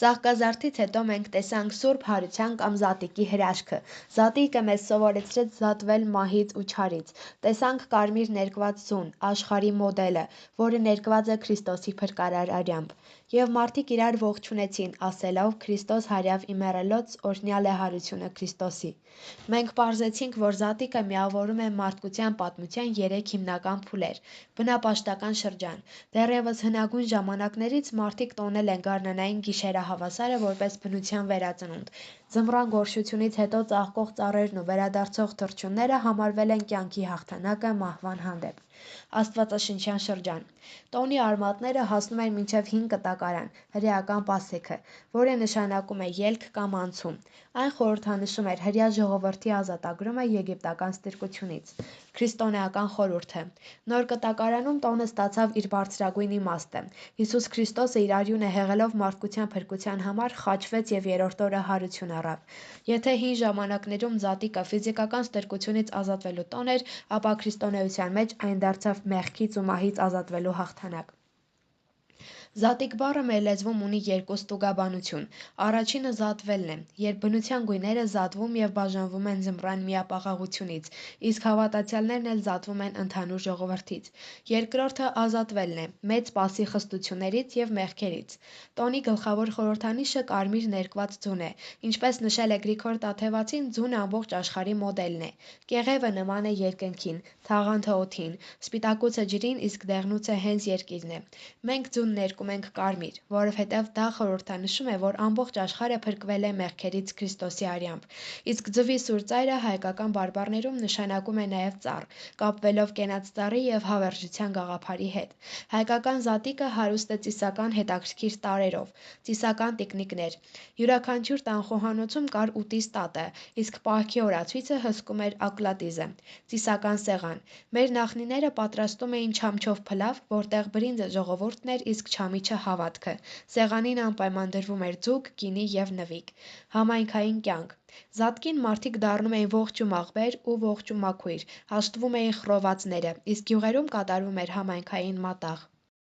Ծաղկազարդից հետո մենք տեսանք Սուրբ Հարության կամ Զատիկի հրաշքը։ Զատիկը մեզ սովորեցրեց զատվել մահից ու չարից։ Տեսանք կարմիր ներկված ձուն, աշխարհի մոդելը, որը ներկված է Քրիստոսի փրկարար արյամբ։ Եվ մարդիկ իրար ողջունեցին, ասելով. «Քրիստոս հարյավ իմեռելոց, օրհնյալ է հարությունը Քրիստոսի»։ Մենք պարզեցինք, որ Զատիկը միավորում է մարդկության պատմության 3 հիմնական փուլեր։ Բնապաշտական շրջան։ Դեռևս հնագույն ժամանակներից մարդիկ տոնել են գարնանային գիշերահավասարը որպես բնության վերածնունդ։ Ձմռան գորշությունից հետո ծաղկող ծառերն ու վերադարձող թռչունները համարվել են կյանքի հաղթանակը մահվան հանդեպ։ Աստվածաշնչյան շրջան։ Տոնի արմատները հասնում են մինչև 5 կտակարան, հրեական պասեքը, որը նշանակում է ելք կամ անցում։ Այն խորհրդանշում էր հրեա ժողովրդի ազատագրումը եգիպտական ստրկությունից։ Քրիստոնեական խորհուրդը։ Նոր կտակարանում տոնը ստացավ իր բարձրագույն իմաստը։ Հիսուս Քրիստոսը իր արյունը հեղելով մարդկության փրկության համար խաչվեց և երրորդ օրը հարություն առավ։ Եթե հին ժամանակներում Զատիկը ֆիզիկական ստրկությունից ազատվելու տոն էր, ապա քրիստոնեության մեջ այն դարձավ մեղքից ու մահից ազատվելու հաղթանակ։ Զատիկ բառը մեր լեզվում ունի 2 ստուգաբանություն։ Առաջինը զատվելն է, երբ բնության գույները զատվում և բաժանվում են ձմռան միապաղաղությունից, իսկ հավատացյալներն էլ զատվում են ընդհանուր ժողովրդից։ Երկրորդը ազատվելն է, մեծ պասի խստություններից և մեղքերից։ Տոնի գլխավոր խորհրդանիշը կարմիր ներկված ձուն է։ Ինչպես նշել է Գրիգոր Տաթևացին, ձունը ամբողջ աշխարհի մոդելն է։ Կեղևը նման է երկնքին, թաղանթը օդին, սպիտակուցը ջրին, իսկ դեղնուցը հենց երկիրն է։ Մենք ձուն ներկում ենք կարմիր, որովհետև դա խորհրդանշում է, որ ամբողջ աշխարհը փրկվել է մեղքերից Քրիստոսի արյամբ։ Իսկ ձվի սուր ծայրը հայկական բարբառներում նշանակում է նաև ծառ, կապվելով կենաց ծառի և հավերժության գաղափարի հետ։ Հայկական Զատիկը հարուստ է ծիսական հետաքրքիր տարրերով։ Ծիսական տիկնիկներ։ Յուրաքանչյուր տան խոհանոցում կար ուտիզ տատը, իսկ պահքի օրացույցը հսկում էր ակլատիզը։ Ծիսական սեղան։ Մեր նախնիները պատրաստում էին չամչով փլավ, որտեղ բրինձը ժողովուրդն էր, իսկ չամիչը հավատքը։ Սեղանին անպայման դրվում էր ձուկ, գինի և նվիկ։ Համայնքային կյանք։ Զատկին մարդիկ դառնում էին ողջ ու մաղբեր ու ողջ ու մաքույր, հաշտվում էին խռովածները, իսկ գյուղերում կատարվում էր համայնքային մատաղ։